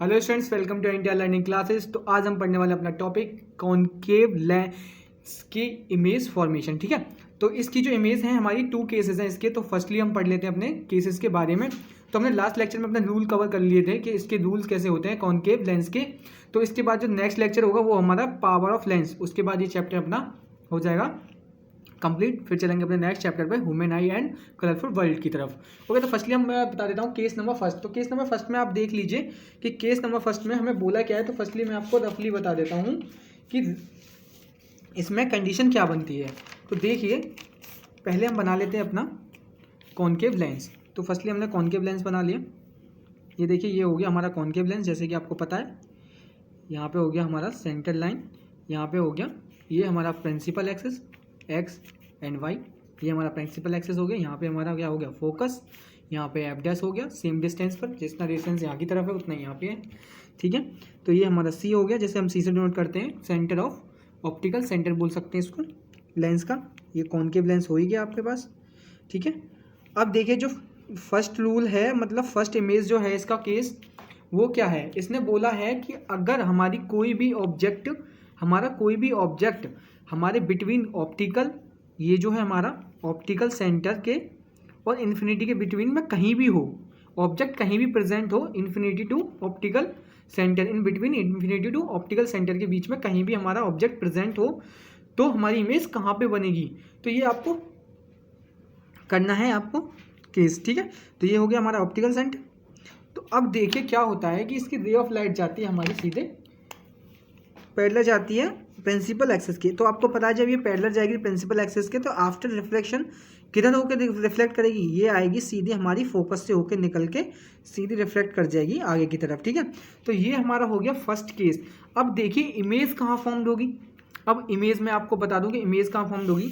Hello students, welcome to India learning classes. तो आज हम पढ़ने वाले अपना टॉपिक कॉनकेव लेंस की इमेज फॉर्मेशन। ठीक है, तो इसकी जो इमेज है हमारी टू केसेस हैं इसके। तो फर्स्टली हम पढ़ लेते हैं अपने केसेस के बारे में। तो हमने लास्ट लेक्चर में अपने रूल कवर कर लिए थे कि इसके रूल्स कैसे होते हैं कॉनकेव लेंस के। तो इसके बाद जो नेक्स्ट लेक्चर होगा वो हमारा पावर ऑफ लेंस, उसके बाद ये चैप्टर अपना हो जाएगा कंप्लीट। फिर चलेंगे अपने नेक्स्ट चैप्टर पे human I and colourful world की तरफ। ओके, तो फर्स्टली हम मैं बता देता हूँ केस नंबर फर्स्ट। तो केस नंबर फर्स्ट में आप देख लीजिए कि केस नंबर फर्स्ट में हमें बोला क्या है। तो फर्स्टली मैं आपको रफली बता देता हूँ कि इसमें कंडीशन क्या बनती है। तो देखिए, पहले हम बना लेते हैं अपना कॉनकेव लेंस। तो फर्स्टली हमने कॉनकेव लेंस बना लिया। ये देखिए, ये हो गया हमारा कॉनकेव लेंस। जैसे कि आपको पता है, यहाँ पे हो गया हमारा सेंटर लाइन, यहाँ पे हो गया ये हमारा principal axis X and Y, ये हमारा प्रिंसिपल एक्सिस हो गया। यहाँ पे हमारा क्या हो गया फोकस, यहाँ पे एफ डैश हो गया सेम डिस्टेंस पर, जितना डिस्टेंस यहाँ की तरफ है उतना यहाँ पे है। ठीक है, तो ये हमारा सी हो गया, जैसे हम सी से डिनोट करते हैं सेंटर ऑफ ऑप्टिकल सेंटर बोल सकते हैं इसको लेंस का। ये कॉनकेव लेंस हो ही गया आपके पास। ठीक है, अब देखिए जो फर्स्ट रूल है, मतलब फर्स्ट इमेज जो है इसका केस, वो क्या है। इसने बोला है कि अगर हमारी कोई भी ऑब्जेक्ट हमारे बिटवीन ऑप्टिकल, ये जो है हमारा ऑप्टिकल सेंटर के और इन्फिनिटी के बिटवीन में कहीं भी हो, ऑब्जेक्ट कहीं भी प्रेजेंट हो, infinity to optical centre, in between infinity to optical centre के बीच में कहीं भी हमारा ऑब्जेक्ट प्रेजेंट हो, तो हमारी इमेज कहाँ पे बनेगी। तो ये आपको करना है आपको केस। ठीक है, तो ये हो गया हमारा ऑप्टिकल सेंटर। तो अब देखिए क्या होता है कि इसकी रे ऑफ लाइट जाती है हमारी सीधे पैरेलल जाती है प्रिंसिपल एक्सिस की। तो आपको पता है जब ये पैरेलल जाएगी प्रिंसिपल एक्सिस के, तो आफ्टर रिफ्लेक्शन किधर होकर रिफ्लेक्ट करेगी, ये आएगी सीधी हमारी फोकस से होकर निकल के सीधी रिफ्लेक्ट कर जाएगी आगे की तरफ। ठीक है, तो ये हमारा हो गया फर्स्ट केस। अब देखिए इमेज कहाँ फॉर्म्ड होगी। अब इमेज में आपको बता दूं कि इमेज कहाँ फॉर्म्ड होगी।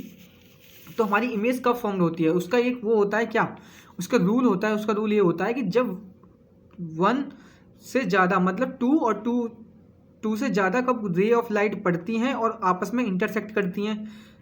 तो हमारी इमेज कब फॉर्म्ड होती है, उसका एक वो होता है क्या, उसका रूल होता है। उसका रूल ये होता है कि जब वन से ज़्यादा, मतलब टू से ज़्यादा कब रे ऑफ लाइट पड़ती हैं और आपस में इंटरसेक्ट करती हैं,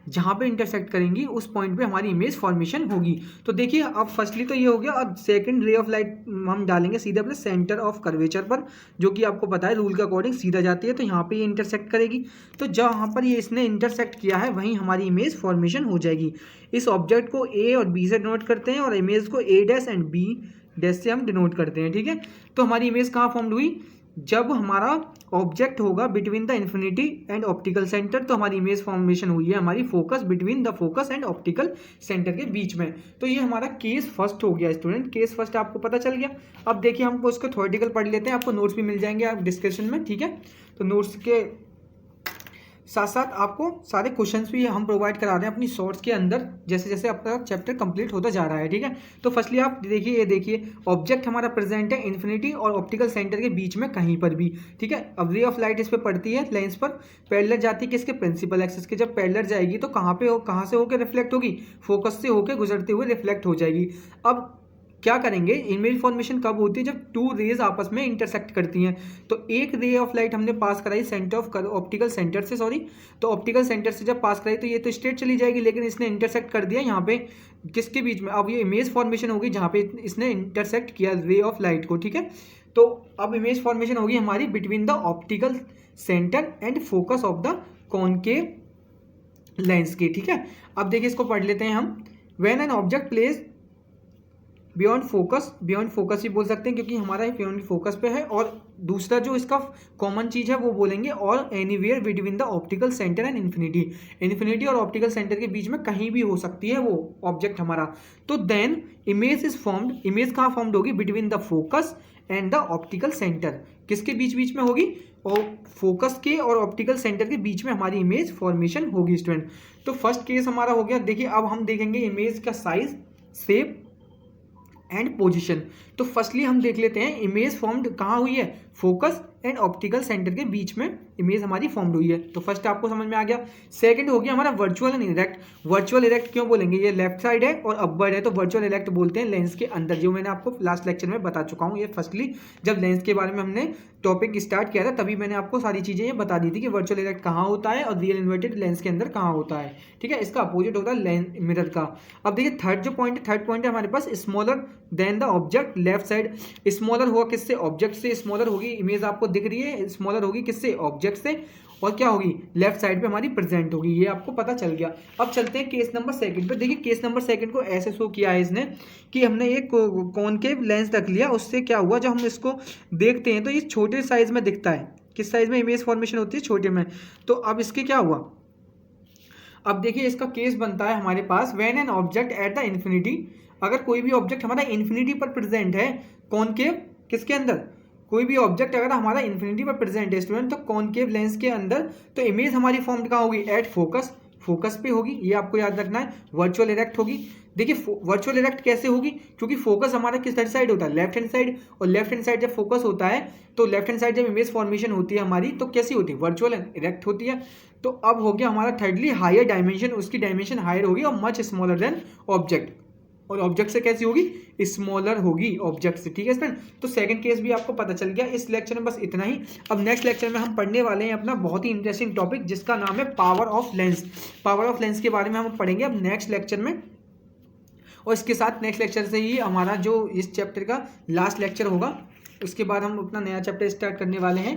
जहाँ पे इंटरसेक्ट करेंगी उस पॉइंट पे हमारी इमेज फॉर्मेशन होगी। तो देखिए, अब फर्स्टली तो ये हो गया। अब सेकंड रे ऑफ लाइट हम डालेंगे सीधे अपने सेंटर ऑफ कर्वेचर पर, जो कि आपको पता है रूल के अकॉर्डिंग सीधा जाती है। तो यहाँ पे ये इंटरसेक्ट करेगी, तो जहाँ पर ये इसने इंटरसेक्ट किया है वहीं हमारी इमेज फॉर्मेशन हो जाएगी। इस ऑब्जेक्ट को ए और बी से डिनोट करते हैं और इमेज को ए डैश एंड बी डैश से हम डिनोट करते हैं। ठीक है, तो हमारी इमेज कहाँ फॉर्म्ड हुई, जब हमारा ऑब्जेक्ट होगा between the infinity and optical centre. तो हमारी इमेज फॉर्मेशन हुई है हमारी focus, between the focus and optical centre के बीच में। तो ये हमारा केस फर्स्ट हो गया स्टूडेंट, केस फर्स्ट आपको पता चल गया। अब देखिए हमको उसको थ्योरेटिकल पढ़ लेते हैं, आपको नोट्स भी मिल जाएंगे आप डिस्कशन में। ठीक है, तो नोट्स के साथ साथ आपको सारे क्वेश्चंस भी हम प्रोवाइड करा रहे हैं अपनी शॉर्ट्स के अंदर, जैसे जैसे आपका चैप्टर कंप्लीट होता जा रहा है। ठीक है, तो फर्स्टली आप देखिए, ये देखिए ऑब्जेक्ट हमारा प्रेजेंट है इन्फिनिटी और ऑप्टिकल सेंटर के बीच में कहीं पर भी। ठीक है, अब रे ऑफ लाइट इस पर पड़ती है लेंस पर, पैरेलल जाती है किसके, प्रिंसिपल एक्सिस के। जब पैरेलल जाएगी तो कहाँ से होकर रिफ्लेक्ट होगी, फोकस से होकर गुजरते हुए रिफ्लेक्ट हो जाएगी। अब क्या करेंगे, इमेज फॉर्मेशन कब होती है, जब टू रेज आपस में इंटरसेक्ट करती हैं। तो एक रे ऑफ लाइट हमने पास कराई सेंटर ऑफ ऑप्टिकल सेंटर से, तो ऑप्टिकल सेंटर से जब पास कराई तो ये तो स्ट्रेट चली जाएगी, लेकिन इसने इंटरसेक्ट कर दिया यहाँ पे किसके बीच में। अब ये इमेज फॉर्मेशन होगी जहाँ पे इसने इंटरसेक्ट किया रे ऑफ लाइट को। ठीक है, तो अब इमेज फॉर्मेशन होगी हमारी between the optical centre and focus of the concave lens की। ठीक है, अब देखिए इसको पढ़ लेते हैं हम। When an object placed beyond focus ही बोल सकते हैं क्योंकि हमारा बियॉन्ड फोकस पे है। और दूसरा जो इसका कॉमन चीज़ है वो बोलेंगे और anywhere between the optical centre and infinity और ऑप्टिकल सेंटर के बीच में कहीं भी हो सकती है वो ऑब्जेक्ट हमारा। तो then image is formed, image कहाँ फॉर्म्ड होगी, between the focus and the optical centre. किसके बीच में होगी, और फोकस के और ऑप्टिकल सेंटर के बीच में हमारी इमेज फॉर्मेशन होगी स्टूडेंट। तो फर्स्ट केस हमारा हो गया। देखिए अब हम देखेंगे इमेज का साइज, शेप एंड पोजीशन। तो फर्स्टली हम देख लेते हैं इमेज फॉर्म्ड कहाँ हुई है, फोकस एंड ऑप्टिकल सेंटर के बीच में इमेज हमारी फॉर्म्ड हुई है। तो फर्स्ट आपको समझ में आ गया। सेकंड हो गया हमारा virtual and erect. Virtual erect क्यों बोलेंगे, ये लेफ्ट साइड है और अपवर्ड है तो वर्चुअल इरेक्ट बोलते हैं लेंस के अंदर, जो मैंने आपको लास्ट लेक्चर में बता चुका हूँ। ये फर्स्टली जब लेंस के बारे में हमने टॉपिक स्टार्ट किया था तभी मैंने आपको सारी चीज़ें ये बता दी थी कि वर्चुअल इरेक्ट कहाँ होता है और रियल इन्वर्टेड लेंस के अंदर कहाँ होता है। ठीक है, इसका अपोजिट होता है लेंस मिरर का। अब देखिए थर्ड पॉइंट है हमारे पास smaller than the object left side. Smaller हुआ किससे, ऑब्जेक्ट से स्मॉलर होगी, इमेज आपको दिख रही है, स्मॉलर होगी किससे, ऑब्जेक्ट से, और क्या होगी लेफ्ट साइड पे हमारी प्रेजेंट होगी। ये आपको पता चल गया। अब चलते हैं केस नंबर सेकंड पे। देखिए केस नंबर सेकंड को ऐसे शो किया है इसने कि हमने एक कॉनकेव लेंस रख लिया, उससे क्या हुआ जब हम इसको देखते हैं तो ये छोटे साइज में दिखता है। किस साइज में इमेज फॉर्मेशन होती है, छोटे में। तो अब इसके क्या हुआ, अब देखिए इसका केस बनता है हमारे पास when an object at the infinity, अगर कोई भी ऑब्जेक्ट हमारा इन्फिनिटी पर प्रेजेंट है कॉनकेव किसके अंदर, कोई भी ऑब्जेक्ट अगर हमारा इन्फिनिटी पर प्रेजेंट है स्टूडेंट तो कॉनकेव लेंस के अंदर, तो इमेज हमारी फॉर्म कहाँ होगी, एट फोकस, फोकस पे होगी। ये आपको याद रखना है। वर्चुअल इरेक्ट होगी। देखिए वर्चुअल इरेक्ट कैसे होगी, क्योंकि फोकस हमारा किस साइड होता है, लेफ्ट हैंड साइड, और लेफ्ट हैंड साइड जब फोकस होता है तो लेफ्ट हैंड साइड जब इमेज फॉर्मेशन होती है हमारी तो कैसी होती है, वर्चुअल इरेक्ट होती है। तो अब हो गया हमारा थर्डली हायर डायमेंशन, उसकी डायमेंशन हायर होगी और मच स्मॉलर देन ऑब्जेक्ट, और ऑब्जेक्ट से कैसी होगी, स्मॉलर होगी ऑब्जेक्ट से। ठीक है फ्रेंड, तो सेकंड केस भी आपको पता चल गया। इस लेक्चर में बस इतना ही। अब नेक्स्ट लेक्चर में हम पढ़ने वाले हैं अपना बहुत ही इंटरेस्टिंग टॉपिक जिसका नाम है power of lens. Power of lens के बारे में हम पढ़ेंगे अब नेक्स्ट लेक्चर में, और इसके साथ नेक्स्ट लेक्चर से ही हमारा जो इस चैप्टर का लास्ट लेक्चर होगा, उसके बाद हम अपना नया चैप्टर स्टार्ट करने वाले हैं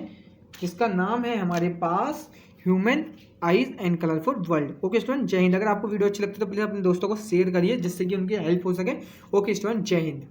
जिसका नाम है हमारे पास human eyes and colourful world. Okay student, जय हिंद। अगर आपको वीडियो अच्छी लगती है तो प्लीज़ अपने दोस्तों को शेयर करिए जिससे कि उनकी हेल्प हो सके। ओके स्टूडेंट, जय हिंद।